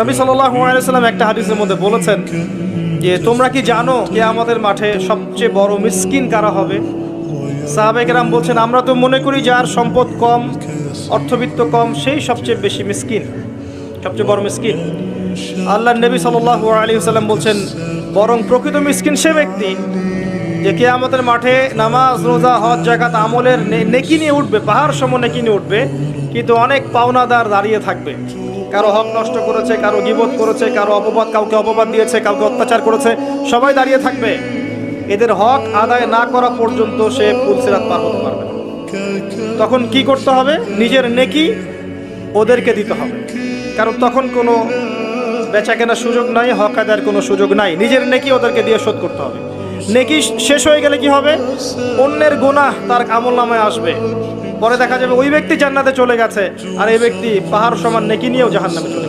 নবী সাল্লাল্লাহু আলাইহি ওয়াসাল্লাম একটা হাদিসের মধ্যে বলেছেন যে তোমরা কি জানো কিয়ামতের মাঠে সবচেয়ে বড় মিসকিন কারা হবে? সাহাবায়ে কেরাম বলছেন আমরা তো মনে করি যার সম্পদ কম, অর্থবিত্ত কম, সেই সবচেয়ে বেশি মিসকিন, সবচেয়ে বড় মিসকিন। আল্লাহর নবী সাল্লাল্লাহু আলাইহি ওয়াসাল্লাম বলছেন বরং প্রকৃত মিসকিন সে ব্যক্তি যে কিয়ামতের মাঠে নামাজ, রোজা, হজ, যাকাত আমলের নেকি নিয়ে উঠবে, পাহাড় সম নেকি নিয়ে উঠবে, কিন্তু অনেক পাওনাদার দাঁড়িয়ে থাকবে। কারো হক নষ্ট করেছে, কারো গীবত করেছে, কারো কাউকে অপবাদ দিয়েছে, কাউকে অত্যাচার করেছে, সবাই দাঁড়িয়ে থাকবে। এদের হক আদায় না করা পর্যন্ত সে পুলসিরাত পার হতে পারবে না। তখন কি করতে হবে? নিজের নেকি ওদেরকে দিতে হবে, কারণ তখন কোনো বেচা কেনার সুযোগ নাই, হক আদায়ের কোনো সুযোগ নাই। নিজের নেকি ওদেরকে দিয়ে শোধ করতে হবে। নেকি শেষ হয়ে গেলে কি হবে? অন্যের গুনাহ তার আমলনামায় আসবে, পরে দেখা যাবে ওই ব্যক্তি জান্নাতে চলে গেছে আর এই ব্যক্তি পাহাড় সমান নেকি নিয়েও জাহান্নামে চলে